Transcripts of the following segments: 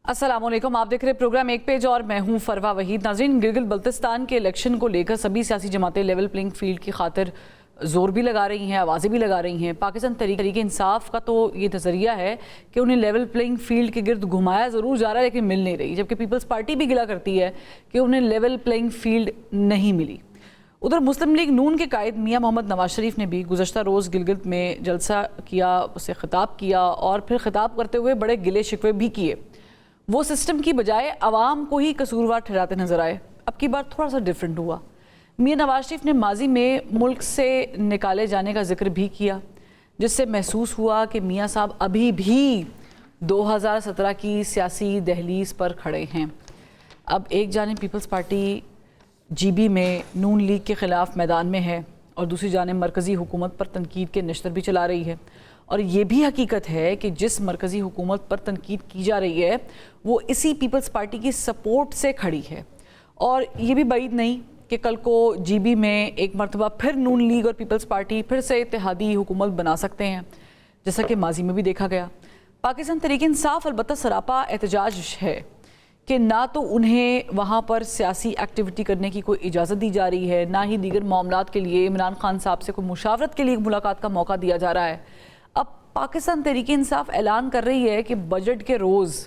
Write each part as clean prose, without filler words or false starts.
अस्सलाम वालेकुम, आप देख रहे हैं प्रोग्राम एक पेज और मैं हूं फरवा वहीद। नाज़रीन, गिलगित बल्तिस्तान के इलेक्शन को लेकर सभी सियासी जमातें लेवल प्लेइंग फील्ड की खातिर ज़ोर भी लगा रही हैं, आवाज़ें भी लगा रही हैं। पाकिस्तान तहरीक इंसाफ का तो ये नज़रिया है कि उन्हें लेवल प्लेइंग फील्ड के गिर्द घुमाया ज़रूर जा रहा है लेकिन मिल नहीं रही, जबकि पीपल्स पार्टी भी गिला करती है कि उन्हें लेवल प्लेइंग फील्ड नहीं मिली। उधर मुस्लिम लीग नून के कायद मियां मोहम्मद नवाज शरीफ ने भी गुज़श्ता रोज़ गिलगित में जलसा किया, उसे खिताब किया और फिर खिताब करते हुए बड़े गिले शिकवे भी किए। वो सिस्टम की बजाय आवाम को ही कसूरवार ठहराते नजर आए। अब की बार थोड़ा सा डिफरेंट हुआ। मियां नवाज शरीफ ने माजी में मुल्क से निकाले जाने का जिक्र भी किया, जिससे महसूस हुआ कि मियां साहब अभी भी 2017 की सियासी दहलीज पर खड़े हैं। अब एक जानिब पीपल्स पार्टी GB में नून लीग के ख़िलाफ़ मैदान में है और दूसरी जानिब मरकज़ी हुकूमत पर तनकीद के नश्तर भी चला रही है। और ये भी हकीकत है कि जिस मरकज़ी हुकूमत पर तनकीद की जा रही है वो इसी पीपल्स पार्टी की सपोर्ट से खड़ी है। और ये भी बाइद नहीं कि कल को GB में एक मरतबा फिर नून लीग और पीपल्स पार्टी फिर से इत्तेहादी हुकूमत बना सकते हैं, जैसा कि माजी में भी देखा गया। पाकिस्तान तहरीक इंसाफ अलबत्ता सरापा एहतजाज है कि ना तो उन्हें वहाँ पर सियासी एक्टिविटी करने की कोई इजाज़त दी जा रही है, ना ही दीगर मामलात के लिए इमरान खान साहब से कोई मुशावरत के लिए मुलाकात का मौका दिया जा रहा है। अब पाकिस्तान तहरीक इंसाफ ऐलान कर रही है कि बजट के रोज़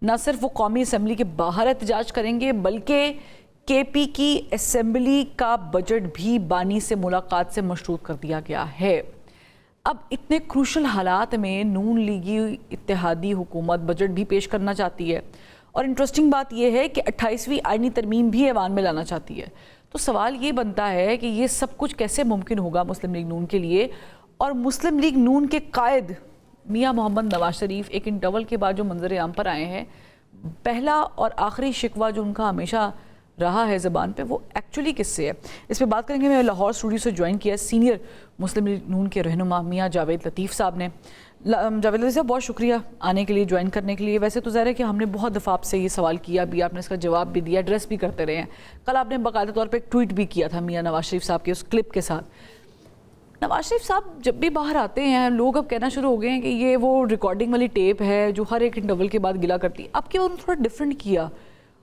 न सिर्फ वो कौमी असम्बली के बाहर एहतजाज करेंगे बल्कि KP की असम्बली का बजट भी बानी से मुलाकात से मशरूत कर दिया गया है। अब इतने क्रूशल हालात में नून लीगी इत्तेहादी हुकूमत बजट भी पेश करना चाहती है और इंटरेस्टिंग बात यह है कि 28वीं आईनी तरमीम भी ऐवान में लाना चाहती है। तो सवाल ये बनता है कि ये सब कुछ कैसे मुमकिन होगा मुस्लिम लीग नून के लिए। और मुस्लिम लीग नून के कायद मियां मोहम्मद नवाज शरीफ एक इंटरवल के बाद जो मंजर आम पर आए हैं, पहला और आखिरी शिकवा जो उनका हमेशा रहा है ज़बान पे वो एक्चुअली किससे है, इस पर बात करेंगे। मैं लाहौर स्टूडियो से ज्वाइन किया सीनियर मुस्लिम लीग नून के रहनुमा मियां जावेद लतीफ़ साहब ने। जावेद लतीफ़ साहब, बहुत शुक्रिया आने के लिए, ज्वाइन करने के लिए। वैसे तो ज़ाहिर है कि हमने बहुत दफ़ा आपसे ये सवाल किया भी, आपने इसका जवाब भी दिया, एड्रेस भी करते रहे हैं। कल आपने बाकायदा तौर पर एक ट्वीट भी किया था मियां नवाज शरीफ साहब के उस क्लिप के साथ। नवाज शरीफ साहब जब भी बाहर आते हैं लोग अब कहना शुरू हो गए हैं कि ये वो रिकॉर्डिंग वाली टेप है जो हर एक इंटरवल के बाद गिला करती है। अब क्या उन्होंने थोड़ा डिफरेंट किया,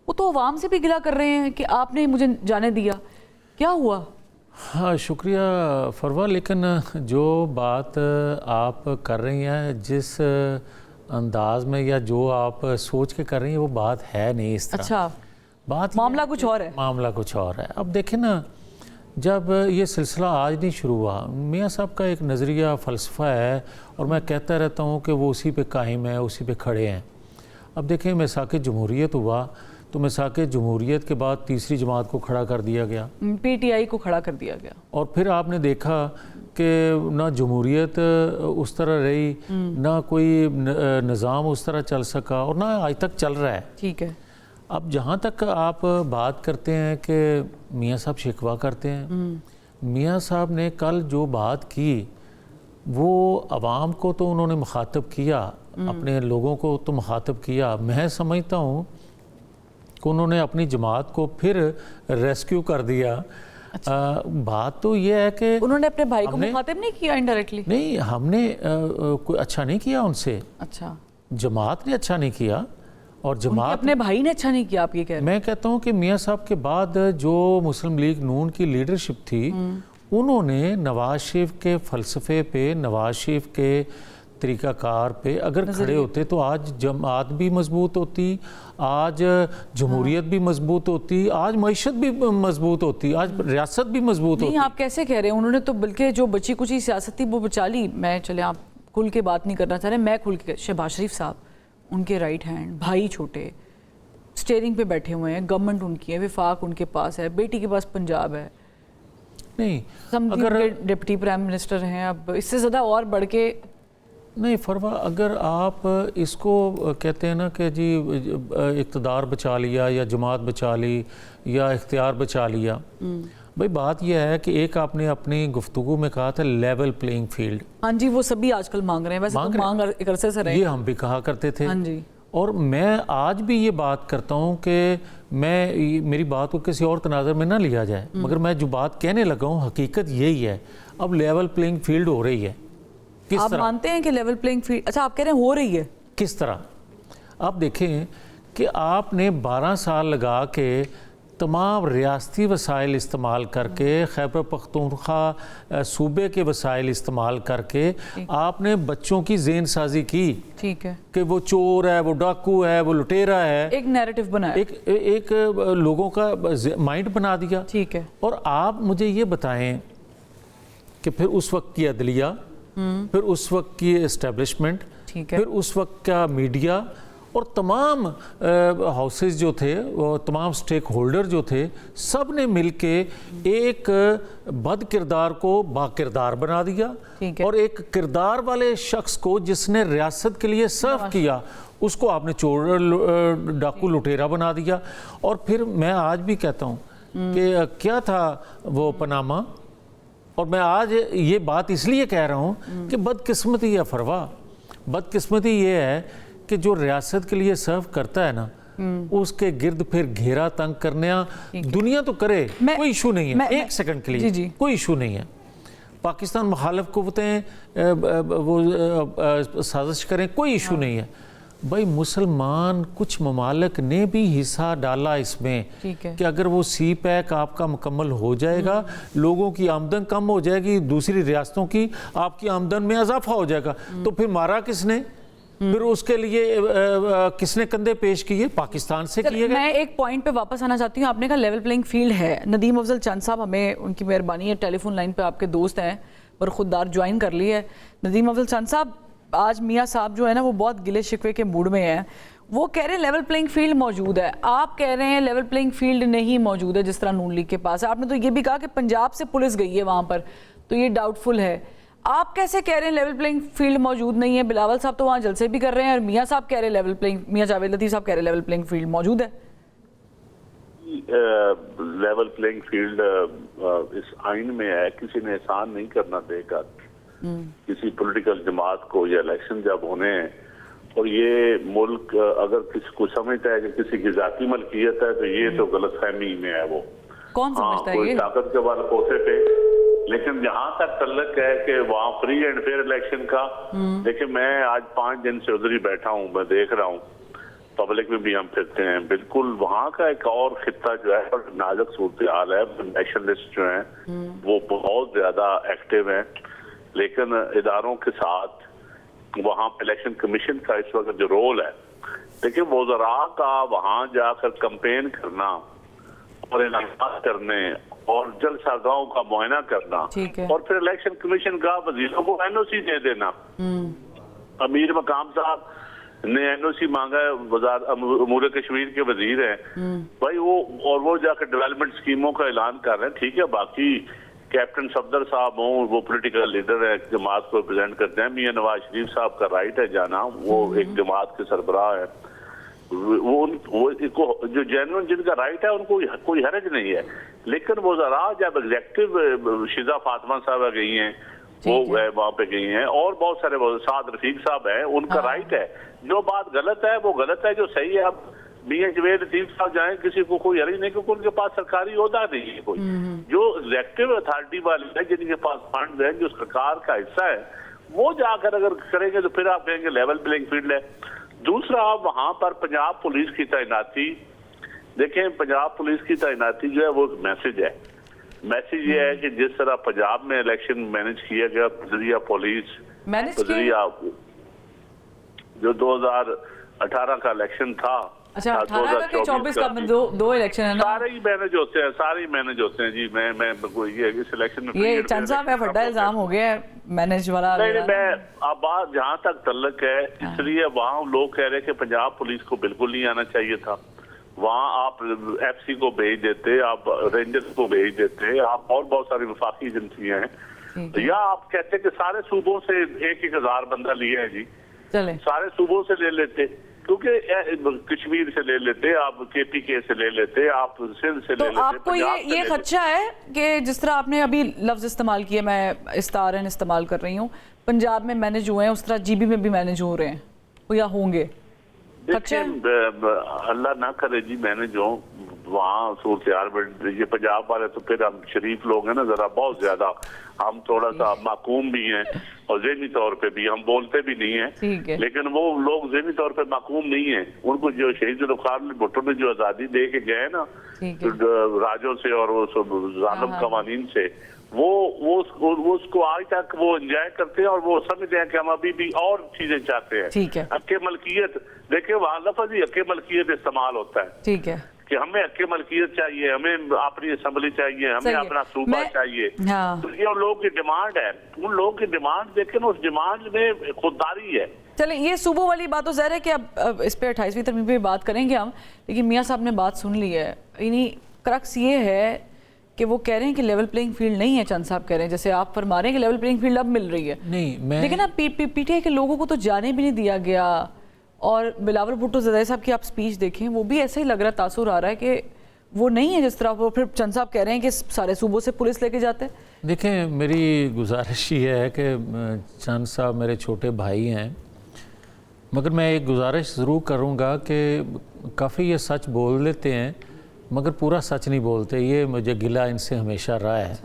वो तो अवाम से भी गिला कर रहे हैं कि आपने मुझे जाने दिया, क्या हुआ? हाँ, शुक्रिया फरवा, लेकिन जो बात आप कर रही हैं, जिस अंदाज में या जो आप सोच के कर रही हैं वो बात है नहीं इस तरह। अच्छा, बात मामला कुछ और है। मामला कुछ और है। अब देखें ना, जब ये सिलसिला आज नहीं शुरू हुआ, मियाँ साहब का एक नज़रिया फ़लसफ़ा है और मैं कहता रहता हूँ कि वो उसी पे कायम है, उसी पे खड़े हैं। अब देखें, मिसाक़ जमहूरियत हुआ तो मिसाक़ जमहूरियत के बाद तीसरी जमात को खड़ा कर दिया गया, PTI को खड़ा कर दिया गया, और फिर आपने देखा कि ना जमहूरियत उस तरह रही, ना कोई निज़ाम उस तरह चल सका और ना आज तक चल रहा है। ठीक है। अब जहाँ तक आप बात करते हैं कि मियाँ साहब शिकवा करते हैं, मियाँ साहब ने कल जो बात की वो आवाम को तो उन्होंने मुखातब किया, अपने लोगों को तो मुखातब किया। मैं समझता हूँ कि उन्होंने अपनी जमात को फिर रेस्क्यू कर दिया। अच्छा। बात तो ये है कि उन्होंने अपने भाई को मुखातब नहीं किया इनडायरेक्टली? नहीं, हमने कोई अच्छा नहीं किया उनसे। अच्छा, जमात ने अच्छा नहीं किया और जमात अपने भाई ने अच्छा नहीं किया, आप ये कह रहे हैं? मैं कहता हूँ कि मियाँ साहब के बाद जो मुस्लिम लीग नून की लीडरशिप थी उन्होंने नवाज शरीफ के फ़लसफ़े पे, नवाज शरीफ के तरीक़ाकार पे अगर खड़े होते तो आज जमात भी मजबूत होती, आज जमहूरियत भी मजबूत होती, आज मईशत भी मजबूत होती, आज रियासत भी मजबूत होती। आप कैसे कह रहे हैं? उन्होंने तो बल्कि जो बची कुची सियासत थी वो बचा ली। मैं चले, आप खुल के बात नहीं करना चाह रहे, मैं खुल के, शहबाज शरीफ साहब उनके राइट हैंड, भाई छोटे स्टीयरिंग पे बैठे हुए हैं, गवर्नमेंट उनकी है, विफाक उनके पास है, बेटी के पास पंजाब है, नहीं अगर डिप्टी प्राइम मिनिस्टर हैं, अब इससे ज़्यादा और बढ़ के नहीं। फरवा, अगर आप इसको कहते हैं ना कि जी इक़्तिदार बचा लिया या जमात बचा ली या इख्तियार बचा लिया, भाई बात यह है कि एक आपने अपनी गुफ्तगू में कहा था लेवल प्लेइंग फील्ड। हाँ जी, वो सभी आजकल मांग रहे हैं, वैसे तो मांग एक अरसे से रहे, ये हम भी कहा करते थे। हाँ जी। और मैं आज भी ये बात करता हूँ कि मेरी बात को किसी और तनाज़र में ना लिया जाए, मगर मैं जो बात कहने लगा हूँ हकीकत यही है। अब लेवल प्लेइंग फील्ड हो रही है। किस आप तरह? मानते हैं कि लेवल प्लेइंग फील्ड, अच्छा आप कह रहे हैं हो रही है, किस तरह? आप देखें कि आपने 12 साल लगा के तमाम रियासती वसाइल इस्तेमाल करके, खैबर पख्तूनख्वा सूबे के वसाइल इस्तेमाल करके आपने बच्चों की ज़हन साजी की, ठीक है, कि वो चोर है, वो डाकू है, वो लुटेरा है, एक नैरेटिव बनाया, एक लोगों का माइंड बना दिया। ठीक है। और आप मुझे ये बताएं कि फिर उस वक्त की अदलिया, फिर उस वक्त की एस्टेब्लिशमेंट, ठीक है, फिर उस वक्त का मीडिया और तमाम हाउसेस जो थे, वो तमाम स्टेक होल्डर जो थे, सब ने मिलके एक बद किरदार को बाकिरदार बना दिया, और एक किरदार वाले शख्स को जिसने रियासत के लिए सर्व किया उसको आपने चोर डाकू लुटेरा बना दिया। और फिर मैं आज भी कहता हूँ कि क्या था वो पनामा, और मैं आज ये बात इसलिए कह रहा हूँ कि बदकिस्मती है फरवा, बदकिस्मती ये है कि जो रियासत के लिए सर्व करता है ना, उसके गिर्द फिर घेरा तंग करने, दुनिया तो करे, कोई इशू नहीं है, एक सेकंड के लिए कोई इशू नहीं है। पाकिस्तान मुखालिफ कुव्वतें वो साजिश करें, कोई इशू नहीं है। भाई मुसलमान कुछ ममालिक ने भी हिस्सा डाला इसमें कि अगर वो सी पैक आपका मुकम्मल हो जाएगा, लोगों की आमदन कम हो जाएगी, दूसरी रियासतों की आपकी आमदन में इजाफा हो जाएगा, तो फिर मारा किसने, फिर उसके लिए किसने कंधे पेश किए, पाकिस्तान से किए गए। मैं एक पॉइंट पे वापस आना चाहती हूँ। आपने कहा लेवल प्लेइंग फील्ड है। नदीम अफजल चंद साहब, हमें उनकी मेहरबानी है, टेलीफोन लाइन पे आपके दोस्त हैं पर खुददार ज्वाइन कर ली है। नदीम अफजल चंद साहब, आज मियाँ साहब जो है ना वो बहुत गिले शिकवे के मूड में हैं। वो कह रहे हैं लेवल प्लेइंग फील्ड मौजूद है, आप कह रहे हैं लेवल प्लेइंग फील्ड नहीं मौजूद है जिस तरह नून लीग के पास है। आपने तो ये भी कहा कि पंजाब से पुलिस गई है वहाँ पर, तो ये डाउटफुल है। आप कैसे कह रहे हैं लेवल प्लेइंग फील्ड मौजूद नहीं है? बिलावल साहब तो वहाँ जलसे भी कर रहे हैं और मियाँ साहब कह रहे हैं लेवल प्लेइंग, मियाँ जावेद लतीफ़ साहब कह रहे हैं लेवल प्लेइंग फील्ड मौजूद है। लेवल प्लेइंग फील्ड इस आइन में है, किसी ने एहसान नहीं करना देगा किसी पॉलिटिकल जमात को। ये इलेक्शन जब होने हैं और ये मुल्क अगर किसी को समझता है कि किसी की जाती मलकियत है तो ये तो गलतफहमी में है। वो कौन समझता है? कोई ताकत के वाले पोते पे, लेकिन जहां तक तल्लक है कि वहाँ फ्री एंड फेयर इलेक्शन का, देखिए मैं आज 5 दिन से उधर ही बैठा हूँ, मैं देख रहा हूँ, पब्लिक में भी हम फिरते हैं, बिल्कुल वहाँ का एक और खित्ता जो है और नाजुक सूरत हाल है। नेशनलिस्ट जो हैं वो बहुत ज्यादा एक्टिव हैं, लेकिन इदारों के साथ वहाँ पे इलेक्शन कमीशन का इस वक्त जो रोल है, देखिए वज़रा का वहाँ जाकर कैंपेन करना और इनामात करने और जलसागाहों का मुआयना करना और फिर इलेक्शन कमीशन का वजीरों को एनओसी दे देना। अमीर मकाम साहब ने एनओसी मांगा है, अमूर कश्मीर के वजीर हैं भाई वो, और वो जाकर डेवलपमेंट स्कीमों का ऐलान कर रहे हैं। ठीक है, बाकी कैप्टन सफदर साहब हों, वो पॉलिटिकल लीडर है, जमात को रिप्रेजेंट करते हैं। मियां नवाज शरीफ साहब का राइट है जाना, वो एक जमात के सरबराह है, वो जो जेन्युइन जिनका राइट है उनको कोई हरज नहीं है। लेकिन वो जरा जब एग्जेक्टिव शिजा फातिमा साहब गई हैं, वो वहाँ पे गई हैं, और बहुत सारे साद रफीक साहब हैं, उनका राइट है। जो बात गलत है वो गलत है, जो सही है अब मियां जावेद लतीफ साहब जाएं, किसी को कोई हरज नहीं, क्योंकि उनके पास सरकारी ओहदा नहीं है कोई। जो एग्जेक्टिव अथॉरिटी वाले हैं, जिनके पास फंड है, जो सरकार का हिस्सा है, वो जाकर अगर करेंगे तो फिर आप कहेंगे लेवल प्लेइंग फील्ड है। दूसरा, वहां पर पंजाब पुलिस की तैनाती, देखें पंजाब पुलिस की तैनाती जो है वो मैसेज है। मैसेज ये है कि जिस तरह पंजाब में इलेक्शन मैनेज किया गया बजरिया पुलिस, बजरिया जो 2018 का इलेक्शन था, अच्छा 18 का 24 का दो इलेक्शन है ना, सारे ही मैनेज होते हैं, सारे ही मैनेज होते हैं जी। मैं ये इस इलेक्शन में ये चंद साहब है बड़ा इल्जाम हो गया है मैनेज वाला। नहीं, मैं अब बात जहाँ तक तल्लक है, इसलिए वहाँ लोग कह रहे हैं कि पंजाब पुलिस को बिल्कुल नहीं आना चाहिए था। वहाँ आप एफसी को भेज देते, आप रेंजर्स को भेज देते, आप और बहुत सारी वफाकी एजेंसियां हैं, या आप कहते कि सारे सूबों से 1,000 बंदा लिए है जी, चले सारे सूबों से ले लेते, क्योंकि कश्मीर से ले लेते, आप KPK से ले लेते, आप सिंध से ले लेते। आपको ये खदशा है कि जिस तरह आपने अभी लफ्ज इस्तेमाल किया, मैं इस्तारन इस्तेमाल कर रही हूँ, पंजाब में मैनेज हुए हैं उस तरह GB में भी मैनेज हो रहे हैं या होंगे? देखिए अल्लाह ना करे जी मैनेज हो, वहाँ सूरत हाल में ये पंजाब वाले तो फिर हम शरीफ लोग हैं ना जरा बहुत ज्यादा, हम थोड़ा सा माकूम भी हैं और ज़हनी तौर पे भी हम बोलते भी नहीं ठीक है। हैं, लेकिन वो लोग ज़हनी तौर पे माकूम नहीं है। उनको जो शहीद जुल्फ़िकार अली भुट्टो ने जो आज़ादी दे के गए ना ठीक है। राजों से और वो जालिम कवानीन से, वो उसको आज तक वो एंजॉय करते हैं और वो समझते हैं कि हम अभी भी और चीजें चाहते हैं। ठीक है। हक़ मलकियत, देखिए वहाँ लफ्ज़ ही हक़ मलकियत इस्तेमाल होता है ठीक है कि हमें हक़ मलकियत चाहिए, हमें अपनी असम्बली चाहिए, हमें अपना सूबा चाहिए। हाँ। तो ये उन लोगों की डिमांड है, उन लोगों की डिमांड देखें ना, उस डिमांड में खुददारी है। चले ये सूबों वाली बात तो ज़ाहिर है कि अब इस पे 28वीं तरमीम पे बात करेंगे हम, लेकिन मियाँ साहब ने बात सुन ली है। यानी क्रक्स ये है कि वो कह रहे हैं कि लेवल प्लेइंग फील्ड नहीं है। चंद साहब कह रहे हैं, जैसे आप फरमा रहे हैं कि लेवल प्लेइंग फील्ड अब मिल रही है, नहीं मैं लेकिन अब पीटीआई के लोगों को तो जाने भी नहीं दिया गया। और बिलावल भुट्टो ज़रदारी साहब की आप स्पीच देखें, वो भी ऐसा ही लग रहा, तासुर आ रहा है कि वो नहीं है जिस तरह वो फिर चंद साहब कह रहे हैं कि सारे सूबों से पुलिस लेके जाते हैं। देखें, मेरी गुजारिश ये है कि चंद साहब मेरे छोटे भाई हैं, मगर मैं एक गुजारिश ज़रूर करूँगा कि काफ़ी ये सच बोल लेते हैं मगर पूरा सच नहीं बोलते। ये मुझे गिला इनसे हमेशा रहा है।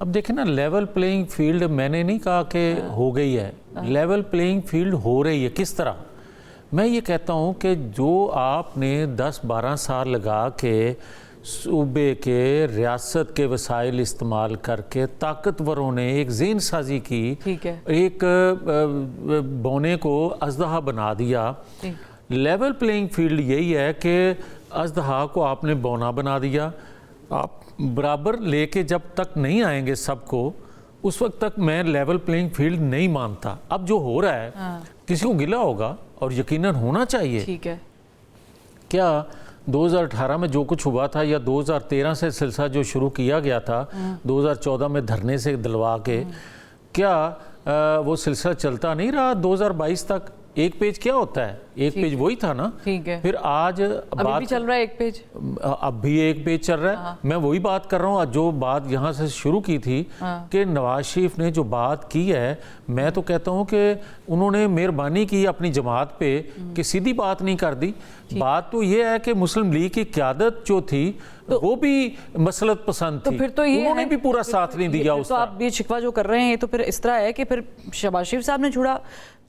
अब देखें ना, लेवल प्लेइंग फील्ड मैंने नहीं कहा कि हो गई है, लेवल प्लेइंग फील्ड हो रही है। किस तरह? मैं ये कहता हूँ कि जो आपने 10-12 साल लगा के सूबे के रियासत के वसाइल इस्तेमाल करके ताकतवरों ने एक ज़हन साजी की, ठीक है, एक बोने को अजदहा बना दिया। लेवल प्लेइंग फील्ड यही है कि अजदहा को आपने बोना बना दिया, आप बराबर लेके जब तक नहीं आएंगे सबको, उस वक्त तक मैं लेवल प्लेइंग फील्ड नहीं मानता। अब जो हो रहा है किसी को गिला होगा और यकीनन होना चाहिए। ठीक है। क्या 2018 में जो कुछ हुआ था या 2013 से सिलसिला जो शुरू किया गया था 2014 में धरने से दिलवा के, क्या वो सिलसिला चलता नहीं रहा 2022 तक? एक पेज क्या होता है? एक पेज वही था ना। ठीक है। फिर आज अभी भी चल रहा है एक पेज, अब भी एक पेज चल रहा है। मैं वही बात कर रहा हूँ, जो बात यहाँ से शुरू की थी कि नवाज शरीफ ने जो बात की है, मैं तो कहता हूँ कि उन्होंने मेहरबानी की अपनी जमात पे कि सीधी बात नहीं कर दी। बात तो ये है कि मुस्लिम लीग की क़यादत जो थी वो भी मसलत पसंद थी, फिर तो ये उन्होंने भी पूरा साथ नहीं दिया। तो आप ये शिकवा जो कर रहे हैं, ये तो फिर इस तरह है कि फिर शहबाज शरीफ साहब ने छुड़ा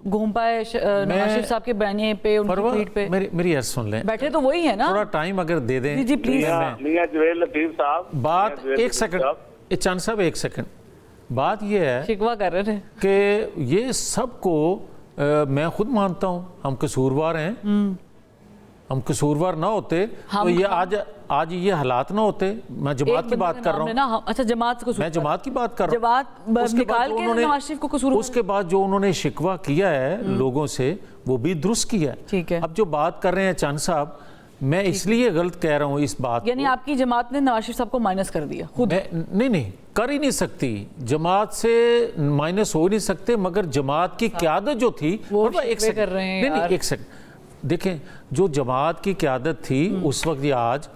घूम पाए नवाज शरीफ साहब के बयानिए पे, उनकी ट्वीट पे। मेरी अर्ज सुन लें, बैठे तो वही है ना, थोड़ा टाइम अगर दे दें। जी प्लीज। मियां जवेल लतीफ साहब, बात एक सेकंड, चंद साहब एक सेकंड। बात ये है शिकवा कर रहे थे कि ये सबको मैं खुद मानता हूँ हम कसूरवार हैं। हम कसूरवार ना होते तो ये आज ये हालात ना होते। मैं जमात की बात कर रहा हूँ। अच्छा, जमात को, मैं जमात की बात कर रहा हूँ। निकाल के नवाज शरीफ को कसूर, उसके बाद जो उन्होंने शिकवा किया है लोगों से, वो भी दुरुस्त किया है। ठीक है। अब जो बात कर रहे हैं चंद साहब, मैं इसलिए गलत कह रहा हूँ इस बात, यानी आपकी जमात ने नवाज शरीफ साहब को माइनस कर दिया खुद? नहीं कर ही नहीं सकती, जमात से माइनस हो ही नहीं सकते, मगर जमात की क़यादत जो थी वो एक सेकंड कर रहे हैं। नहीं एक सेकंड देखें, जो जमात की क़यादत थी उस वक्त या आज,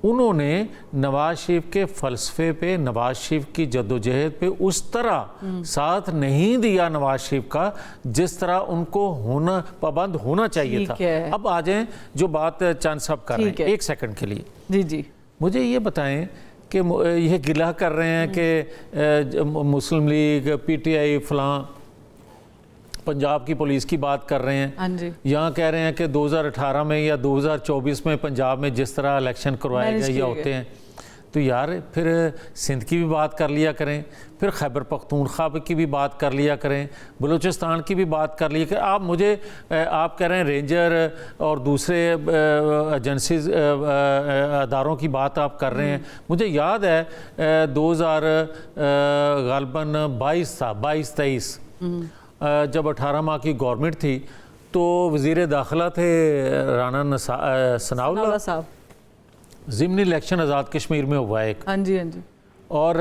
उन्होंने नवाज शरीफ के फ़लसफ़े पे, नवाज शरीफ की जद्दोजहद पे उस तरह साथ नहीं दिया नवाज शरीफ का जिस तरह उनको होना पाबंद होना चाहिए था। अब आ जाएं जो बात चंद साहब कर रहे हैं, एक सेकंड के लिए। जी जी, मुझे ये बताएं कि ये गिला कर रहे हैं कि मुस्लिम लीग, पीटीआई, फलां पंजाब की पुलिस की बात कर रहे हैं। हाँ जी। यहाँ कह रहे हैं कि 2018 में या 2024 में पंजाब में जिस तरह इलेक्शन करवाए गए या होते हैं, तो यार फिर सिंध की भी बात कर लिया करें, फिर खैबर पख्तूनख्वा की भी बात कर लिया करें, बलूचिस्तान की भी बात कर लिया करें। आप मुझे आप कह रहे हैं रेंजर और दूसरे एजेंसीज अदारों की बात आप कर रहे हैं। मुझे याद है 2022 था, 22-23 जब 18 माह की गवर्नमेंट थी तो वज़ीर दाखिला थे राना सनाउल्लाह साहब। ज़िमनी इलेक्शन आज़ाद कश्मीर में हुआ एक। हाँ जी हाँ जी। और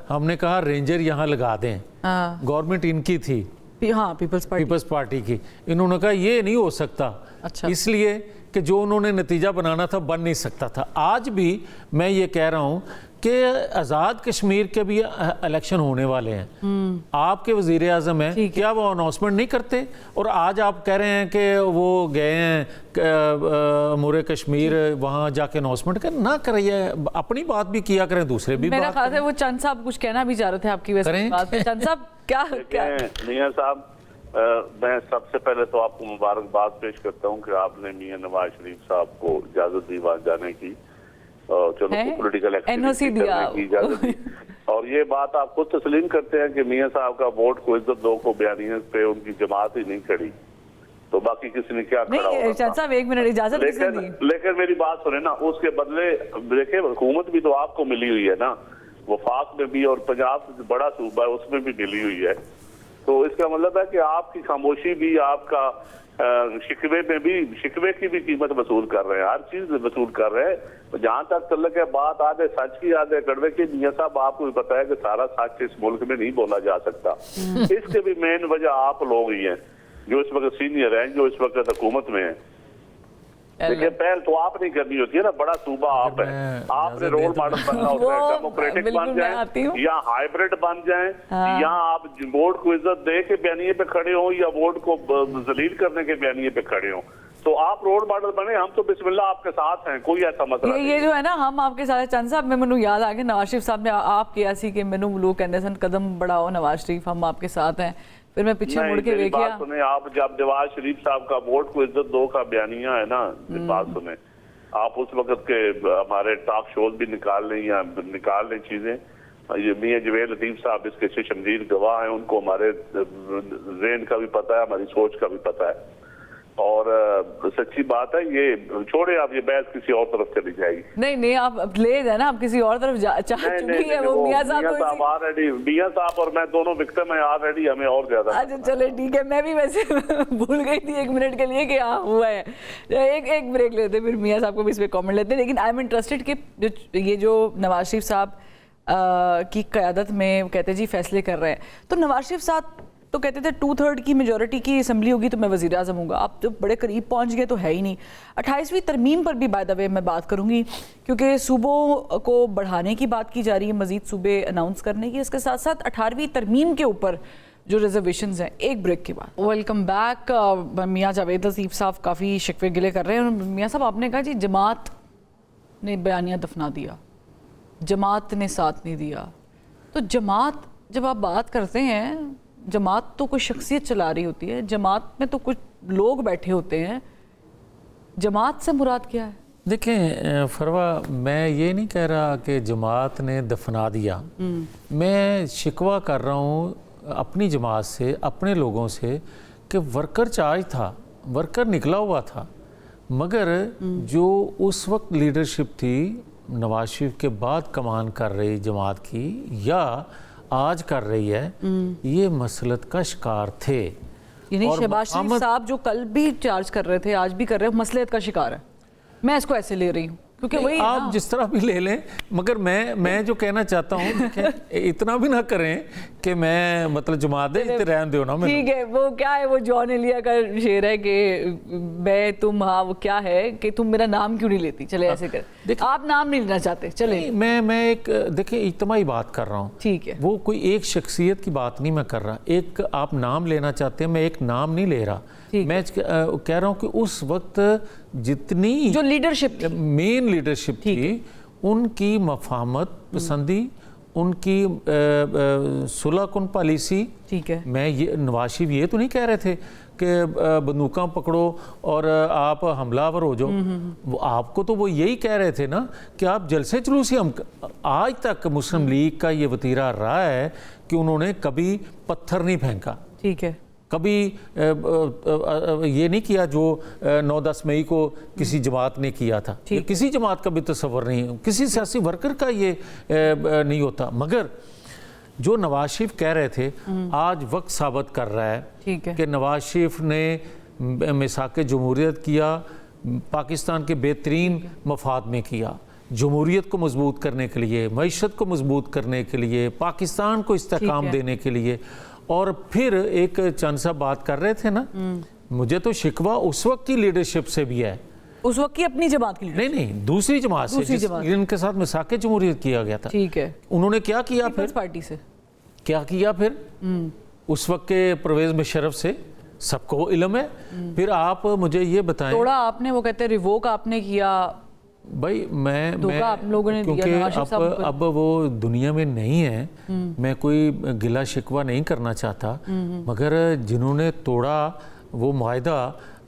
हमने कहा रेंजर यहाँ लगा दें। गवर्नमेंट इनकी थी, हाँ, पीपल्स पार्टी की। इन्होंने कहा ये नहीं हो सकता। अच्छा। इसलिए कि जो उन्होंने नतीजा बनाना था बन नहीं सकता था। आज भी मैं ये कह रहा हूँ کہ آزاد کشمیر کے بھی الیکشن ہونے والے ہیں، آپ کے وزیر اعظم ہیں، کیا وہ اناؤنسمنٹ نہیں کرتے؟ اور آج آپ کہہ رہے ہیں کہ وہ گئے ہیں امور کشمیر، وہاں جا کے اناؤنسمنٹ نہ کریے، اپنی بات بھی کیا کریں، دوسرے بھی میرا بات خیال ہے وہ چند صاحب کچھ کہنا بھی چاہ رہے تھے آپ کی ویسے بات پہ۔ چند صاحب کیا میاں صاحب، میں سب سے پہلے تو آپ کو مبارکباد پیش کرتا ہوں کہ آپ نے میاں نواز شریف صاحب کو اجازت دی وہاں جانے کی، چلو پولیٹیکل ایکٹیویٹی کرنے کی اجازت دی، اور یہ بات آپ خود تسلیم کرتے ہیں کہ میاں صاحب کا ووٹ کو عزت دو کو بیانیے پہ ان کی جماعت ہی نہیں کھڑی، تو باقی کسی نے کیا کھڑا ہوگا؟ چند صاحب ایک منٹ اجازت کس نے دی؟ لیکن میری بات سنیں نا، اس کے بدلے دیکھیں حکومت بھی تو آپ کو ملی ہوئی ہے نا، وفاق میں بھی اور پنجاب بڑا صوبہ ہے اس میں بھی ملی ہوئی ہے، تو اس کا مطلب ہے کہ آپ کی خاموشی بھی، آپ کا شکوے میں بھی، شکوے کی بھی قیمت وصول کر رہے ہیں، ہر چیز وصول کر رہے ہیں۔ جہاں تک تعلق ہے بات آدھے سچ کی آدھے کڑوے کی، میاں صاحب آپ کو بھی پتا ہے کہ سارا سچ اس ملک میں نہیں بولا جا سکتا، اس کے بھی مین وجہ آپ لوگ ہی ہیں جو اس وقت سینئر ہیں، جو اس وقت حکومت میں ہیں۔ دیکھیں پہل تو آپ نہیں کرنی ہوتی ہے نا، بڑا صوبہ آپ ہے، آپ نے رول ماڈل بننا ہوتا ہے، ڈیموکریٹک بن جائیں یا ہائیبریڈ بن جائیں، یا آپ ووٹ کو عزت دے کے بیانیے پہ کھڑے ہوں یا ووٹ کو ذلیل کرنے کے بیانیے پہ کھڑے ہوں، تو آپ رول ماڈل بنے، ہم تو بسم اللہ آپ کے ساتھ ہیں، کوئی ایسا مسئلہ نہیں۔ یہ جو ہے نا ہم آپ کے ساتھ، چند صاحب میں منو یاد آ گیا نواز شریف صاحب نے آپ کیا سی کہ مینو لوگ کہندے سن قدم بڑھاؤ نواز شریف، ہم آپ کے ساتھ ہیں، پھر میں پیچھے مڑ کے دیکھیا۔ بات سنیں، آپ جب نواز شریف صاحب کا ووٹ کو عزت دو کا بیانیہ ہے نا، بات سنیں، آپ اس وقت کے ہمارے ٹاک شوز بھی نکال لیں یا نکال لیں چیزیں، یہ میاں جویل لطیف صاحب اس کے شمشیر گواہ ہیں، ان کو ہمارے ذہن کا بھی پتہ ہے، ہماری سوچ کا بھی پتہ ہے، اور سچی بات ہے، یہ چھوڑے آپ، یہ بحث کسی اور طرف چلی جائے گی۔ نہیں آپ لے جائیں نا، آپ کسی اور طرف چاہ چکی ہے وہ میاں صاحب آلریڈی، میاں صاحب اور میں دونوں وکٹم ہیں آلریڈی، ہمیں اور زیادہ۔ اچھا چلے ٹھیک ہے، میں بھی ویسے بھول گئی تھی ایک منٹ کے لیے کہ ہاں ہوا ہے، ایک بریک لیتے پھر میاں صاحب کو بھی اس پہ کامنٹ لیتے ہیں، لیکن آئی ایم انٹرسٹڈ کہ یہ جو نواز شریف صاحب کی قیادت میں کہتے ہیں جی فیصلے کر رہے ہیں، تو نواز شریف صاحب تو کہتے تھے 2/3 کی میجورٹی کی اسمبلی ہوگی تو میں وزیر اعظم ہوں گا، آپ تو بڑے قریب پہنچ گئے تو ہے ہی نہیں۔ 28ویں ترمیم پر بھی بائی دا وے میں بات کروں گی، کیونکہ صوبوں کو بڑھانے کی بات کی جا رہی ہے، مزید صوبے اناؤنس کرنے کی، اس کے ساتھ ساتھ 18ویں ترمیم کے اوپر جو ریزرویشنز ہیں۔ ایک بریک کے بعد ویلکم بیک۔ میاں جاوید لطیف صاحب کافی شکوے گلے کر رہے ہیں۔ میاں صاحب آپ نے کہا جی جماعت نے بیانیہ دفنا دیا، جماعت نے ساتھ نہیں دیا، تو جماعت جب آپ بات کرتے ہیں، جماعت تو کوئی شخصیت چلا رہی ہوتی ہے، جماعت میں تو کچھ لوگ بیٹھے ہوتے ہیں، جماعت سے مراد کیا ہے؟ دیکھیں فروا، میں یہ نہیں کہہ رہا کہ جماعت نے دفنا دیا، میں شکوہ کر رہا ہوں اپنی جماعت سے، اپنے لوگوں سے، کہ ورکر چارج تھا، ورکر نکلا ہوا تھا، مگر جو اس وقت لیڈرشپ تھی نواز شریف کے بعد کمان کر رہی جماعت کی یا آج کر رہی ہے، یہ مسلط کا شکار تھے۔ یعنی شہباز شریف صاحب جو کل بھی چارج کر رہے تھے آج بھی کر رہے ہیں، مسلط کا شکار ہے، میں اس کو ایسے لے رہی ہوں، کیونکہ وہی آپ جس طرح بھی لے لیں، مگر میں جو کہنا چاہتا ہوں اتنا بھی نہ کریں کہ میں مطلب جماعت دے رہن دیو نا۔ ٹھیک ہے، وہ کیا ہے، وہ جان ایلیا کا شعر ہے کہ میں تم، ہاں وہ کیا ہے کہ تم میرا نام کیوں نہیں لیتی، چلے ایسے کر، آپ نام نہیں لینا چاہتے، چلے میں ایک دیکھیں اجتماعی بات کر رہا ہوں، ٹھیک ہے، وہ کوئی ایک شخصیت کی بات نہیں میں کر رہا، ایک آپ نام لینا چاہتے ہیں، میں ایک نام نہیں لے رہا، میں کہہ رہا ہوں کہ اس وقت جتنی جو لیڈرشپ مین لیڈرشپ تھی، ان کی مفاہمت پسندی، ان کی صلح کن پالیسی، ٹھیک ہے، میں یہ نواز شریف یہ تو نہیں کہہ رہے تھے کہ بندوقاں پکڑو اور آپ حملہ آور ہو جاؤ، وہ آپ کو تو وہ یہی کہہ رہے تھے نا کہ آپ جلسے جلوسی، ہم آج تک مسلم لیگ کا یہ وتیرہ رہا ہے کہ انہوں نے کبھی پتھر نہیں پھینکا، ٹھیک ہے، کبھی یہ نہیں کیا جو 9-10 مئی کو کسی جماعت نے کیا تھا، کسی جماعت کا بھی تصور نہیں، کسی سیاسی ورکر کا یہ نہیں ہوتا، مگر جو نواز شریف کہہ رہے تھے آج وقت ثابت کر رہا ہے کہ نواز شریف نے میثاق جمہوریت کیا، پاکستان کے بہترین مفاد میں کیا، جمہوریت کو مضبوط کرنے کے لیے، معیشت کو مضبوط کرنے کے لیے، پاکستان کو استحکام دینے کے لیے، اور پھر ایک چند سا بات کر رہے تھے نا، مجھے تو شکوہ اس وقت کی لیڈرشپ سے بھی ہے उस वक्त की अपनी जमात की नहीं नहीं, दूसरी जमात से जिनके साथ मिसाक जमहूरियत किया गया था। ठीक है, उन्होंने क्या किया फिर? पार्टी से क्या किया फिर? उस वक्त के परवेज मुशर्रफ से सबको इल्म है। फिर आप मुझे ये बताएं, थोड़ा आपने, वो कहते हैं रिवोक आपने किया भाई मैं आप लोगों ने दिया क्योंकि नवाज शरीफ साहब को। अब वो दुनिया में नहीं है, मैं कोई गिला शिकवा नहीं करना चाहता, मगर जिन्होंने तोड़ा वो मुआहदा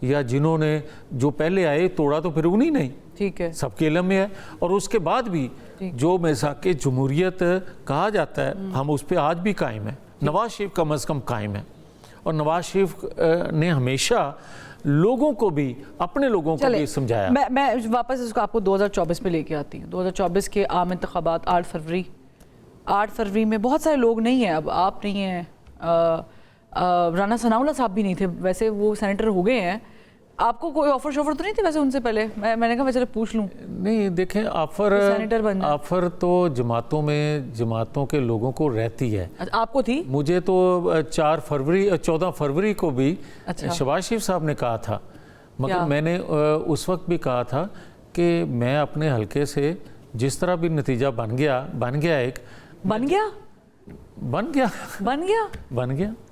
या जिन्होंने जो पहले आए तोड़ा तो फिर उन्हीं नहीं, ठीक है, सबके इल्म में है। और उसके बाद भी जो मिसाक जमहूरियत कहा जाता है हम उस पर आज भी कायम है, नवाज शरीफ कम अज़ कम कायम है। और नवाज शरीफ ने हमेशा लोगों को भी, अपने लोगों को भी समझाया। मैं वापस इसको आपको 2024 में लेके आती हूँ। 2024 के आम इंतखाबात 8 फरवरी में बहुत सारे लोग नहीं हैं, अब आप नहीं हैं, राना सनाउल्लाह साहब भी नहीं थे, वैसे वो सेनेटर हो गए हैं। आपको कोई ऑफर शॉफर तो नहीं थी वैसे उनसे पहले? मैंने कहा मैं चलो पूछ लूँ। नहीं देखें, ऑफर तो जमातों के लोगों को रहती है। आपको थी? मुझे तो 14 फरवरी को भी शहबाज शरीफ साहब ने कहा था, मगर मैंने उस वक्त भी कहा था कि मैं अपने हलके से जिस तरह भी नतीजा बन गया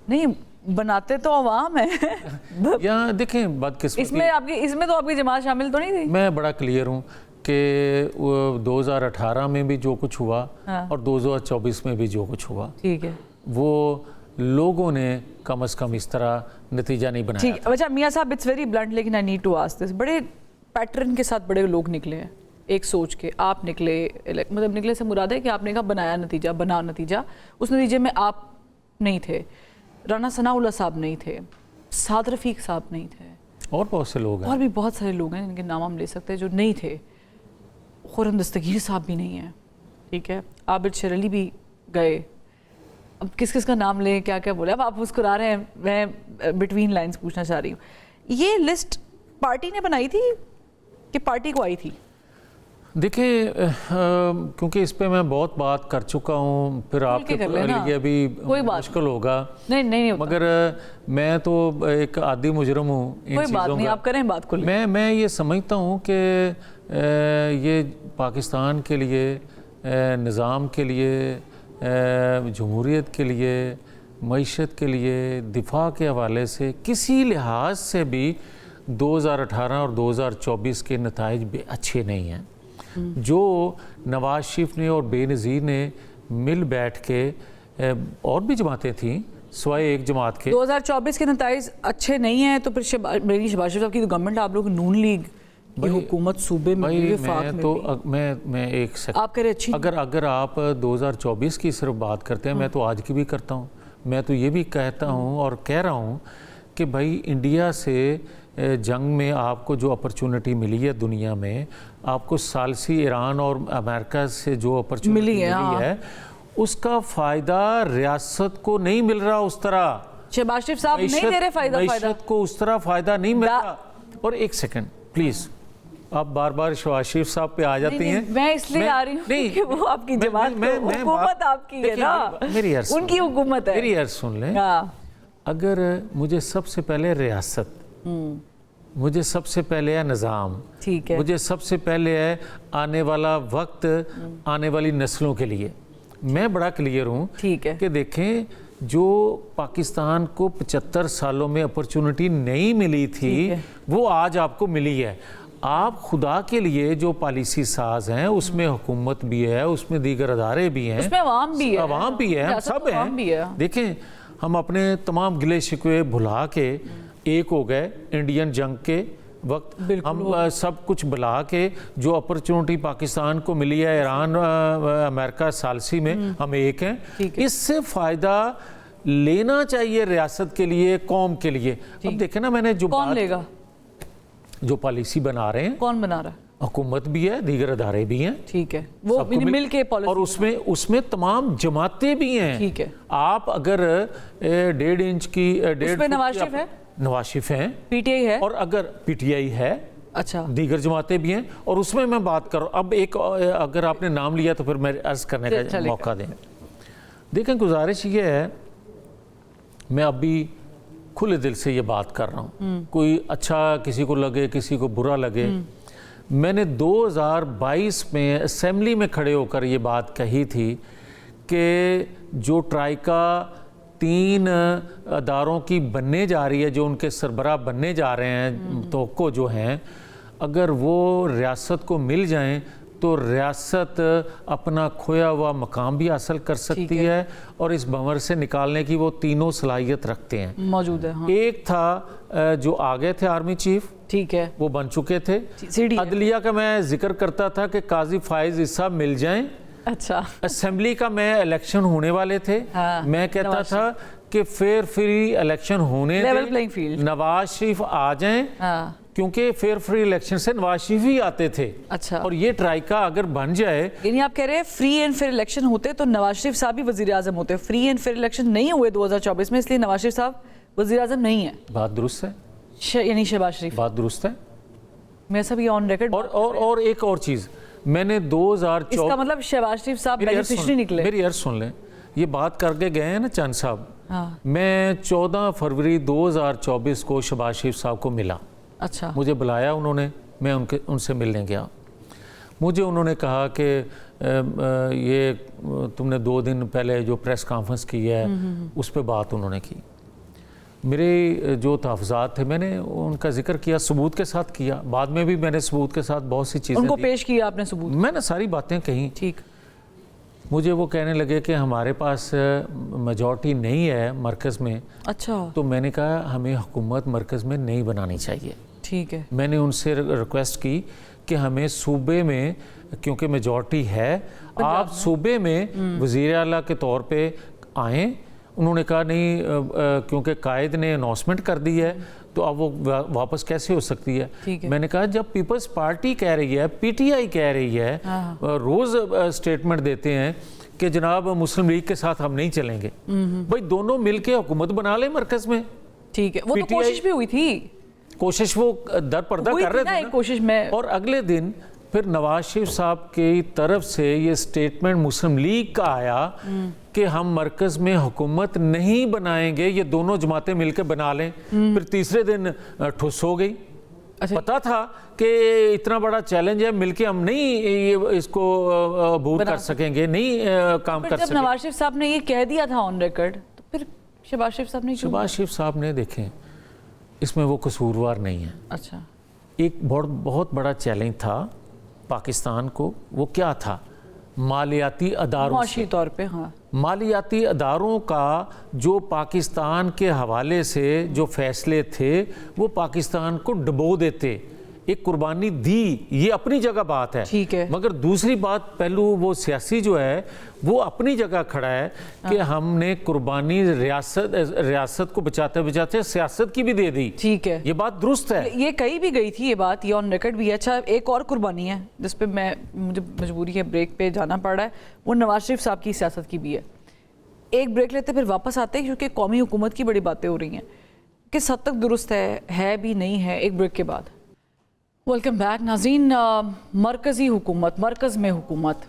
नहीं, बनाते तो अवाम है। यहाँ देखें बदकिस्मती, इसमें तो आपकी जमात शामिल तो नहीं थी। मैं बड़ा क्लियर हूँ कि 2018 में भी जो कुछ हुआ और 2024 में भी जो कुछ हुआ, ठीक है, वो लोगों ने कम से कम इस तरह नतीजा नहीं बनाया। ठीक, अच्छा मियाँ साहब, इट्स वेरी ब्लंट लेकिन I need to ask this, बड़े पैटर्न के साथ बड़े लोग निकले हैं, एक सोच के आप निकले, मतलब निकले से मुराद है कि आपने कहा बनाया नतीजा, उस नतीजे में आप नहीं थे, राना सनाउल्लाह साहब नहीं थे, साद रफ़ीक साहब नहीं थे, और बहुत से लोग हैं, और भी बहुत सारे लोग हैं जिनके नाम हम ले सकते हैं जो नहीं थे। खुर्रम दस्तगीर साहब भी नहीं हैं, ठीक है, आबिद शेर अली भी गए, अब किस किस का नाम लें, क्या क्या बोले, अब आप मुस्कुरा रहे हैं, मैं बिटवीन लाइंस पूछना चाह रही हूँ, ये लिस्ट पार्टी ने बनाई थी कि पार्टी को आई थी? देखिए, क्योंकि इस पे मैं बहुत बात कर चुका हूँ, फिर आपके लिए भी मुश्किल होगा। नहीं मगर मैं तो एक आदी मुजरम हूँ इन कोई बात नहीं, आप करें बात को। मैं ये समझता हूँ कि ये पाकिस्तान के लिए, निज़ाम के लिए, जमहूरियत के लिए, मईशत के लिए, दिफा के हवाले से किसी लिहाज से भी 2018 और 2024 के नताइज भी अच्छे नहीं हैं। जो नवाज शरीफ ने और बेनज़ीर ने मिल बैठ के, और भी जमातें थीं सिवाय एक जमात के, 2024 के नताइज अच्छे नहीं हैं, तो फिर शहबाज शरीफ साहब की तो गवर्नमेंट, आप लोग नून लीग की हुकूमत सूबे में, मैं एक सेकंड, आप कह रहे अच्छी, अगर आप 2024 की सिर्फ बात करते हैं, मैं तो आज की भी करता हूँ, मैं तो ये भी कहता हूँ और कह रहा हूँ कि भाई इंडिया से जंग में आपको जो अपॉर्चुनिटी मिली है दुनिया में, आपको सालसी ईरान और अमेरिका से जो अपॉर्चुनिटी मिली है, उसका फ़ायदा रियासत को नहीं मिल रहा उस तरह। शहबाज शरीफ साहब नहीं दे रहे फ़ायदा को उस तरह फ़ायदा नहीं मिल रहा। और एक सेकंड प्लीज़, आप बार बार शहबाज शरीफ साहब पे आ जाती हैं। मैं इसलिए आ रही हूँ कि वो आपकी जमात, हुकूमत आपकी है ना, उनकी हुकूमत है। मेरी अर्ज सुन लें, अगर मुझे सबसे पहले रियासत, मुझे सबसे पहले है निज़ाम, ठीक है, मुझे सबसे पहले है आने वाला वक्त, आने वाली नस्लों के लिए, मैं बड़ा क्लियर हूँ, ठीक है, कि देखें जो पाकिस्तान को 75 सालों में अपॉर्चुनिटी नहीं मिली थी वो आज आपको मिली है। आप खुदा के लिए जो पॉलिसी साज हैं उसमें हुकूमत भी है, उसमें दीगर अदारे भी हैं, उसमें अवाम भी है, हम सब हैं। देखें, हम अपने तमाम गिले शिकवे भुला के एक हो गए इंडियन जंग के वक्त, हम सब कुछ बुला के जो अपॉर्चुनिटी पाकिस्तान को मिली है ईरान, अमेरिका, सालसी में, हम एक हैं। इससे फ़ायदा लेना चाहिए रियासत के लिए, कौम के लिए। अब देखें ना, मैंने जो कौन लेगा, जो पॉलिसी बना रहे हैं, कौन बना रहा है? हुकूमत भी है, दीगर अदारे भी हैं, ठीक है, वो मिल के पॉलिसी, और उसमें तमाम जमातें भी हैं, ठीक है। आप अगर 1.5 इंच की, नवाज शरीफ है, नवाज शरीफ हैं, पीटीआई है, और अगर पीटीआई है, अच्छा, दीगर जमातें भी हैं, और उसमें मैं बात करूँ। अब एक, अगर आपने नाम लिया तो फिर मैं अर्ज करने का मौका दें। देखें, गुजारिश ये है, मैं अभी کھلے دل سے یہ بات کر رہا ہوں, کوئی اچھا کسی کو لگے کسی کو برا لگے. میں نے 2022 میں اسمبلی میں کھڑے ہو کر یہ بات کہی تھی کہ جو ٹرائیکا 3 اداروں کی بننے جا رہی ہے, جو ان کے سربراہ بننے جا رہے ہیں توقع جو ہیں, اگر وہ ریاست کو مل جائیں تو ریاست اپنا کھویا ہوا مقام بھی حاصل کر سکتی ہے اور اس بھنور سے نکالنے کی وہ تینوں صلاحیت رکھتے ہیں, موجود ہے. ایک تھا جو آگے تھے آرمی چیف, ٹھیک ہے, وہ بن چکے تھے. عدلیہ کا میں ذکر کرتا تھا کہ قاضی فائز عیسیٰ مل جائیں. اچھا, اسمبلی کا میں الیکشن ہونے والے تھے, میں کہتا تھا کہ فیئر فری الیکشن ہونے دیں, نواز شریف آ جائیں, کیونکہ فیئر فری الیکشن سے نواز شریف ہی آتے تھے. اچھا, اور یہ ٹرائیکا اگر بن جائے, یعنی آپ کہہ رہے ہیں فری اینڈ فیئر الیکشن ہوتے تو نواز شریف صاحب بھی وزیر اعظم ہوتے. فری اینڈ فیئر الیکشن نہیں ہوئے 2024 میں, اس لیے نواز شریف صاحب وزیر اعظم نہیں ہے. بات درست ہے, یعنی شہباز شریف. بات درست ہے. میں سب یہ آن ریکارڈ. اور ایک اور چیز, میں نے 2024, اس کا مطلب شہباز شریف صاحب بینیفیشری نکلے. میری عرض سن لیں, یہ بات کر کے گئے ہیں نا چند صاحب. میں 14 فروری 2024 کو شہباز شریف صاحب کو ملا. اچھا, مجھے بلایا انہوں نے, میں ان سے ملنے گیا. مجھے انہوں نے کہا کہ یہ تم نے 2 دن پہلے جو پریس کانفرنس کی ہے اس پہ بات انہوں نے کی. میرے جو تحفظات تھے میں نے ان کا ذکر کیا, ثبوت کے ساتھ کیا. بعد میں بھی میں نے ثبوت کے ساتھ بہت سی چیزیں ان کو پیش کیا آپ نے ثبوت, میں نے ساری باتیں کہیں. ٹھیک. مجھے وہ کہنے لگے کہ ہمارے پاس میجورٹی نہیں ہے مرکز میں. اچھا, تو میں نے کہا ہمیں حکومت مرکز میں نہیں بنانی چاہیے. ٹھیک ہے. میں نے ان سے ریکویسٹ کی کہ ہمیں صوبے میں, کیونکہ میجورٹی ہے, آپ صوبے میں وزیر اعلیٰ کے طور پہ آئیں. انہوں نے کہا نہیں, کیونکہ قائد نے اناؤنسمنٹ کر دی ہے تو اب وہ واپس کیسے ہو سکتی ہے. میں نے کہا جب پیپلز پارٹی کہہ رہی ہے, پی ٹی آئی کہہ رہی ہے, روز سٹیٹمنٹ دیتے ہیں کہ جناب مسلم لیگ کے ساتھ ہم نہیں چلیں گے, بھائی دونوں مل کے حکومت بنا لیں مرکز میں. ٹھیک ہے, وہ تو کوشش بھی ہوئی تھی, کوشش وہ در پردہ کر رہے تھے کوشش میں. اور اگلے دن پھر نواز شریف صاحب کی طرف سے یہ سٹیٹمنٹ مسلم لیگ کا آیا کہ ہم مرکز میں حکومت نہیں بنائیں گے, یہ دونوں جماعتیں مل کے بنا لیں. پھر تیسرے دن ٹھس ہو گئی. پتا تھا کہ اتنا بڑا چیلنج ہے, مل کے ہم نہیں اس کو عبور کر سکیں گے, نہیں کام کر سکیں گے. جب نواز شریف صاحب نے یہ کہہ دیا تھا آن ریکارڈ, تو پھر شہباز شریف صاحب نے شہباز شریف صاحب نے دیکھیں اس میں وہ قصوروار نہیں ہے. اچھا, ایک بہت بڑا چیلنج تھا پاکستان کو. وہ کیا تھا؟ مالیاتی اداروں, معاشی طور پہ. ہاں, مالیاتی اداروں کا جو پاکستان کے حوالے سے جو فیصلے تھے وہ پاکستان کو ڈبو دیتے. ایک قربانی دی, یہ اپنی جگہ بات ہے. ٹھیک ہے. مگر دوسری بات پہلو وہ سیاسی جو ہے وہ اپنی جگہ کھڑا ہے کہ ہم نے قربانی ریاست کو بچاتے بچاتے سیاست کی بھی دے دی. ٹھیک ہے, یہ بات درست ہے. یہ کہی بھی گئی تھی یہ بات, یہ آن ریکارڈ بھی ہے. اچھا, ایک اور قربانی ہے جس پہ مجھے مجبوری ہے بریک پہ جانا پڑ رہا ہے, وہ نواز شریف صاحب کی سیاست کی بھی ہے. ایک بریک لیتے پھر واپس آتے ہیں کیونکہ قومی حکومت کی بڑی باتیں ہو رہی ہیں. کس حد تک درست ہے بھی نہیں ہے, ایک بریک کے بعد. ویلکم بیک ناظرین. مرکزی حکومت, مرکز میں حکومت,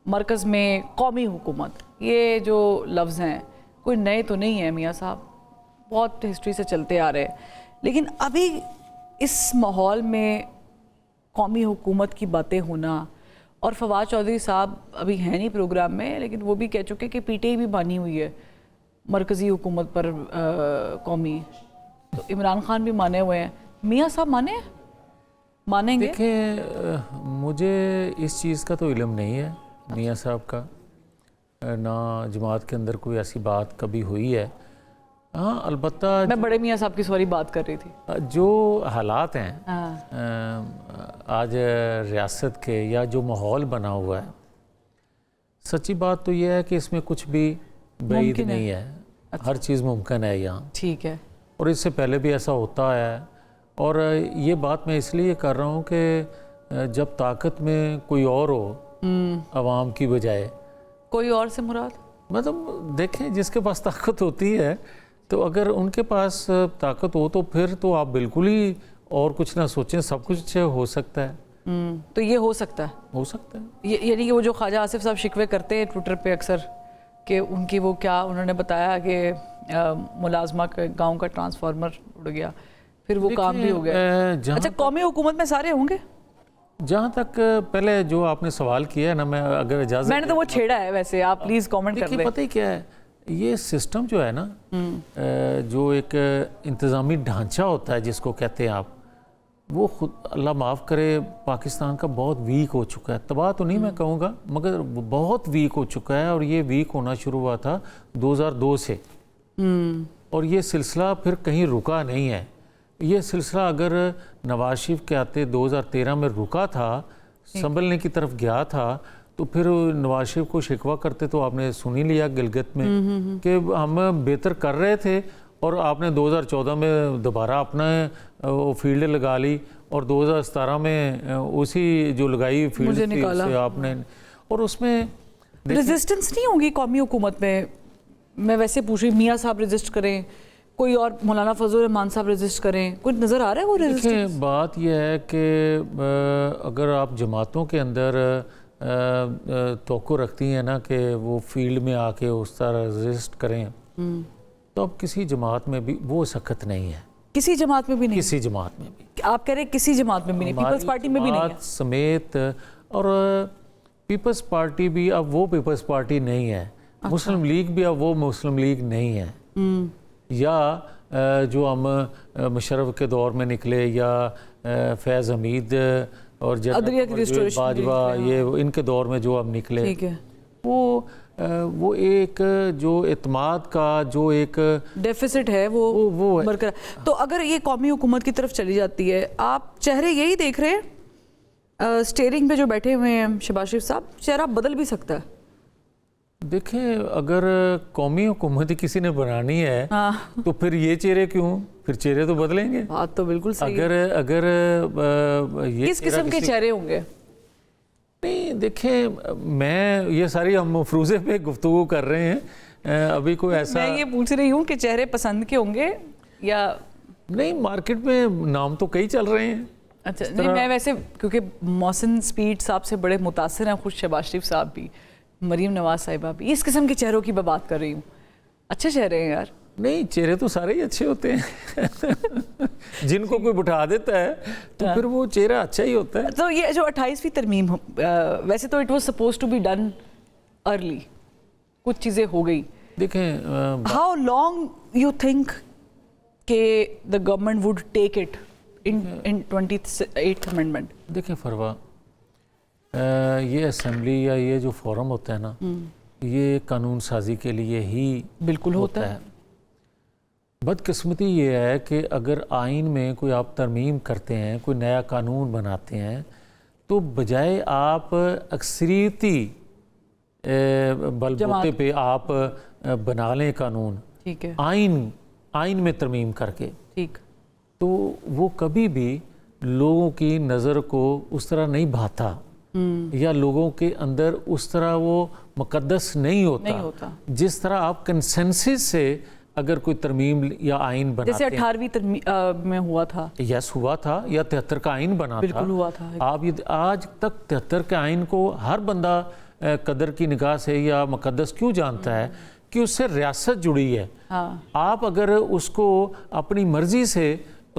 مرکز میں قومی حکومت, یہ جو لفظ ہیں کوئی نئے تو نہیں ہیں میاں صاحب, بہت ہسٹری سے چلتے آ رہے ہیں. لیکن ابھی اس ماحول میں قومی حکومت کی باتیں ہونا, اور فواد چودھری صاحب ابھی ہیں نہیں پروگرام میں, لیکن وہ بھی کہہ چکے کہ پی ٹی آئی بھی بانی ہوئی ہے مرکزی حکومت پر قومی. تو عمران خان بھی مانے ہوئے ہیں. میاں صاحب مانیں گے؟ دیکھیں, مجھے اس چیز کا تو علم نہیں ہے میاں صاحب کا, نہ جماعت کے اندر کوئی ایسی بات کبھی ہوئی ہے. ہاں البتہ میں بڑے میاں صاحب کی سوری بات کر رہی تھی. جو حالات ہیں آج ریاست کے, یا جو ماحول بنا ہوا ہے, سچی بات تو یہ ہے کہ اس میں کچھ بھی بعید نہیں ہے. ہر چیز ممکن ہے یہاں. ٹھیک ہے. اور اس سے پہلے بھی ایسا ہوتا ہے. اور یہ بات میں اس لیے کر رہا ہوں کہ جب طاقت میں کوئی اور ہو عوام کی بجائے, کوئی اور سے مراد مطلب دیکھیں جس کے پاس طاقت ہوتی ہے, تو اگر ان کے پاس طاقت ہو تو پھر تو آپ بالکل ہی اور کچھ نہ سوچیں, سب کچھ ہو سکتا ہے. تو یہ ہو سکتا ہے, ہو سکتا ہے. یعنی کہ وہ جو خواجہ آصف صاحب شکوے کرتے ہیں ٹویٹر پہ اکثر کہ ان کی وہ کیا انہوں نے بتایا کہ ملازمہ کے گاؤں کا ٹرانسفارمر اڑ گیا, پھر وہ کام بھی ہو گیا. اچھا قومی حکومت میں سارے ہوں گے؟ جہاں تک پہلے جو آپ نے سوال کیا ہے نا, میں اگر اجازت, میں نے تو وہ چھیڑا ہے, ویسے آپ پلیز کامنٹ کر دیں. پتہ ہی کیا ہے, یہ سسٹم جو ہے نا, جو ایک انتظامی ڈھانچہ ہوتا ہے جس کو کہتے ہیں آپ, وہ خود اللہ معاف کرے پاکستان کا بہت ویک ہو چکا ہے. تباہ تو نہیں میں کہوں گا, مگر بہت ویک ہو چکا ہے, اور یہ ویک ہونا شروع ہوا تھا 2002 سے, اور یہ سلسلہ پھر کہیں رکا نہیں ہے. یہ سلسلہ اگر نواز شریف کے آتے 2013 میں رکا تھا, سنبھلنے کی طرف گیا تھا, تو پھر نواز شریف کو شکوہ کرتے تو آپ نے سن ہی لیا گلگت میں کہ ہم بہتر کر رہے تھے, اور آپ نے 2014 میں دوبارہ اپنا فیلڈ لگا لی, اور 2017 میں اسی جو لگائی فیلڈ سے آپ نے, اور اس میں ریزسٹنس نہیں ہوگی قومی حکومت میں؟ میں ویسے پوچھ رہی, میاں صاحب ریزسٹ کریں, کوئی اور مولانا فضل الرحمان صاحب ریزسٹ کریں, کوئی نظر آ رہا ہے وہ ریزسٹنس؟ بات یہ ہے کہ اگر آپ جماعتوں کے اندر توقع رکھتی ہیں نا کہ وہ فیلڈ میں آ کے اس طرح ریزسٹ کریں, تو اب کسی جماعت میں بھی وہ سخت نہیں ہے. کسی جماعت میں بھی نہیں؟ کسی جماعت میں بھی. آپ کہہ رہے ہیں کسی جماعت میں بھی نہیں, پیپلز پارٹی میں بھی نہیں ہے سمیت. اور پیپلز پارٹی بھی اب وہ پیپلز پارٹی نہیں ہے, مسلم لیگ بھی اب وہ مسلم لیگ نہیں ہے, یا جو ہم مشرف کے دور میں نکلے, یا فیض حمید اور باجوہ, یہ ان کے دور میں جو ہم نکلے, وہ ایک جو اعتماد کا جو ایک ڈیفیسٹ ہے وہ برقرار. تو اگر یہ قومی حکومت کی طرف چلی جاتی ہے, آپ چہرے یہی دیکھ رہے ہیں سٹیئرنگ پہ جو بیٹھے ہوئے ہیں شہباز شریف صاحب, چہرہ بدل بھی سکتا ہے؟ دیکھیں, اگر قومی حکومت کسی نے بنانی ہے تو پھر یہ چہرے کیوں, پھر چہرے تو بدلیں گے. بات تو بالکل صحیح ہے. اگر یہ کس قسم کے چہرے ہوں گے؟ نہیں دیکھیں, میں یہ ساری ہم مفروضے پہ گفتگو کر رہے ہیں, ابھی کوئی ایسا, میں یہ پوچھ رہی ہوں کہ چہرے پسند کے ہوں گے یا نہیں. مارکیٹ میں نام تو کئی چل رہے ہیں. اچھا نہیں, میں ویسے کیونکہ محسن سپیڈ صاحب سے بڑے متاثر ہیں, خود شہباز شریف صاحب بھی, مریم نواز صاحبہ بھی, اس قسم کے چہروں کی میں بات کر رہی ہوں. اچھے چہرے ہیں یار. نہیں, چہرے تو سارے ہی اچھے ہوتے ہیں جن کو کوئی بٹھا دیتا ہے تو پھر وہ چہرہ اچھا ہی ہوتا ہے. تو یہ جو 28ویں ترمیم, ویسے تو it was suppose to be done early, کچھ چیزیں ہو گئی. دیکھیں, ہاؤ لانگ یو تھنک کہ the government would take it in 28th amendment? دیکھیں فروا, یہ اسمبلی یا یہ جو فورم ہوتا ہے نا, یہ قانون سازی کے لیے ہی بالکل ہوتا ہے. بدقسمتی یہ ہے کہ اگر آئین میں کوئی آپ ترمیم کرتے ہیں, کوئی نیا قانون بناتے ہیں, تو بجائے آپ اکثریتی بل بوتے پہ آپ بنا لیں قانون, ٹھیک ہے, آئین میں ترمیم کر کے, ٹھیک, تو وہ کبھی بھی لوگوں کی نظر کو اس طرح نہیں بھاتا, یا لوگوں کے اندر اس طرح وہ مقدس نہیں ہوتا جس طرح آپ کنسنسس سے اگر کوئی ترمیم یا آئین بناتے ہیں, جیسے 18ویں ترمیم میں ہوا تھا. یس ہوا تھا, یا 73 کا آئین بنا تھا, بالکل ہوا تھا. آپ آج تک 73 کے آئین کو ہر بندہ قدر کی نگاہ سے یا مقدس کیوں جانتا ہے کہ اس سے ریاست جڑی ہے. آپ اگر اس کو اپنی مرضی سے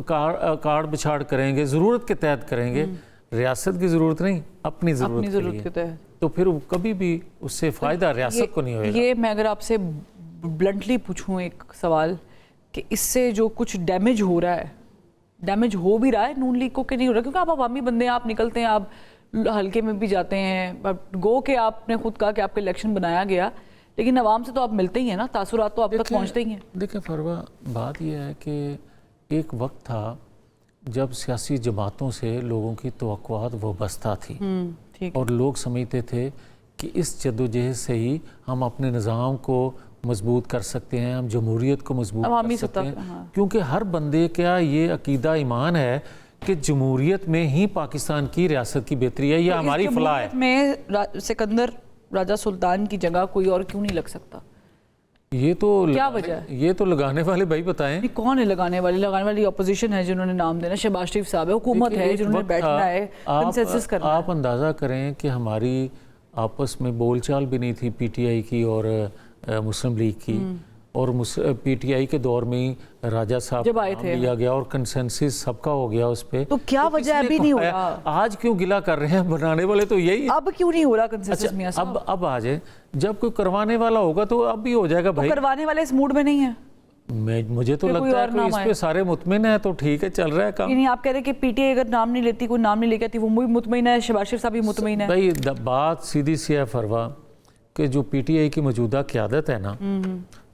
کاٹ بچھاڑ کریں گے, ضرورت کے تحت کریں گے, ریاست کی ضرورت نہیں, اپنی ضرورت کے تحت, تو پھر کبھی بھی اس سے فائدہ ریاست کو نہیں ہوئے گا. یہ میں اگر آپ سے بلنٹلی پوچھوں ایک سوال, کہ اس سے جو کچھ ڈیمیج ہو رہا ہے, ڈیمیج ہو بھی رہا ہے نون لیگ کو کہ نہیں ہو رہا؟ کیونکہ آپ عوامی بندے ہیں, آپ نکلتے ہیں, آپ حلقے میں بھی جاتے ہیں, گو کہ آپ نے خود کہا کہ آپ کا الیکشن بنایا گیا, لیکن عوام سے تو آپ ملتے ہی ہیں نا, تاثرات تو آپ تک پہنچتے ہی ہیں. دیکھیں فروا, بات یہ ہے کہ ایک وقت تھا جب سیاسی جماعتوں سے لوگوں کی توقعات وابستہ تھی, اور لوگ سمجھتے تھے کہ اس جدوجہد سے ہی ہم اپنے نظام کو مضبوط کر سکتے ہیں, ہم جمہوریت کو مضبوط کر سکتے ہیں, کیونکہ ہر بندے کا یہ عقیدہ ایمان ہے کہ جمہوریت میں ہی پاکستان کی ریاست کی بہتری ہے, یا ہماری فلاح ہے. میں سکندر راجہ سلطان کی جگہ کوئی اور کیوں نہیں لگ سکتا؟ یہ تو کیا وجہ ہے؟ یہ تو لگانے والے بھائی بتائیں. کون ہے لگانے والے؟ لگانے والی اپوزیشن ہے جنہوں نے نام دینا, شہباز شریف صاحب ہے, حکومت ہے جنہوں نے بیٹھنا ہے, کنسنسس کرنا ہے. آپ اندازہ کریں کہ ہماری آپس میں بول چال بھی نہیں تھی پی ٹی آئی کی اور मुस्लिम लीग की, और PTI के दौर में ही राजा साहब जब का आए नाम थे। लिया गया और कंसेंसस सबका हो गया उस पे। तो क्या वजह किसने अभी नहीं हो खाया? रहा? आज क्यों गिला कर रहे हैं? बनाने वाले तो यही है। अब क्यों नहीं हो रहा कंसेंसस मियां अच्छा, साहब? अब आ जाए, जब कोई करवाने वाला होगा तो अब भी हो जाएगा भाई। करवाने वाले इस मूड में नहीं है। मुझे तो फिर कोई लगता है और कि नाम इस आए। पे सारे मुतमिन है तो ठीक है, चल रहा है काम। नहीं, आप कह रहे हैं कि PTI अगर नाम नहीं लेती, कोई नाम नहीं लेके आती, वो भी मुतमईन है, शहबाज शरीफ साहब भी मुतमईन है। भाई बात सीधी सी है फरवा, कि जो PTI की मौजूदा क़यादत है ना,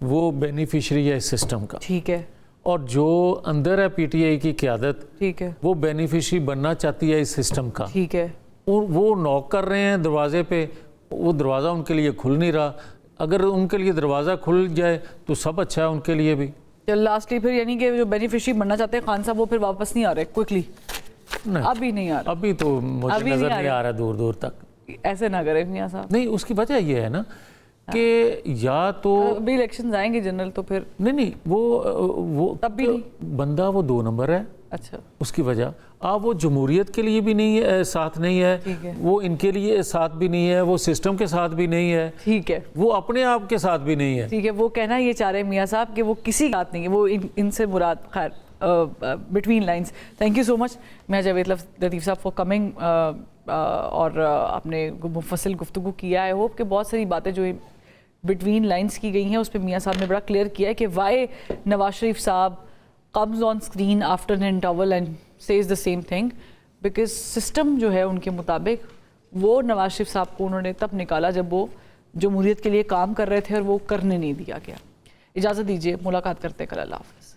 वो बेनिफिशरी है इस सिस्टम का, ठीक है, और जो अंदर है PTI की क़यादत, ठीक है, वो बेनिफिशरी बनना चाहती है इस सिस्टम का। ठीक है। और वो नॉक कर रहे हैं दरवाजे पे, वो दरवाज़ा उनके लिए खुल नहीं रहा। अगर उनके लिए दरवाज़ा खुल जाए तो सब अच्छा है उनके लिए भी। चल लास्टली फिर यानी कि जो बेनिफिशरी बनना चाहते हैं खान साहब, वो फिर वापस नहीं आ रहे क्विकली? नहीं, अभी नहीं आ रहा। अभी तो मुझे अभी नहीं नज़र आ नहीं रहा। आ रहा दूर दूर तक। ऐसे ना करें मियां साहब। नहीं, उसकी वजह ये है ना कि या तो अभी इलेक्शन आएंगे जनरल, तो फिर नहीं वो तब भी नहीं। बंदा वो 2 नंबर है। अच्छा, उसकी वजह वो जमहूरियत के लिए भी नहीं है, साथ नहीं ठीक है। है, वो इनके लिए साथ भी नहीं है, वो सिस्टम के साथ भी नहीं है, ठीक है, वो अपने आप के साथ भी नहीं है। ठीक है। वो कहना ये चाह रहे हैं मियां साहब कि वो किसी बात नहीं है, वो इनसे मुराद खैर between lines. Thank you so much मियां जावेद लतीफ़ साहब फॉर कमिंग, और आपने मुफस्सिल गुफ्तगू किया। आई होप कि बहुत सारी बातें जो बिटवीन लाइंस की गई हैं उस पर मियां साहब ने बड़ा क्लियर किया है कि वाई नवाज शरीफ साहब comes on screen after an interval and says the same thing, because system जो है उनके मुताबिक वो नवाज शरीफ साहब को उन्होंने तब निकाला जब वो जमहूरियत के लिए काम कर रहे थे और वो करने नहीं दिया गया। इजाज़त दीजिए, मुलाकात करते हैं कल। अल्लाह हाफ़िज़।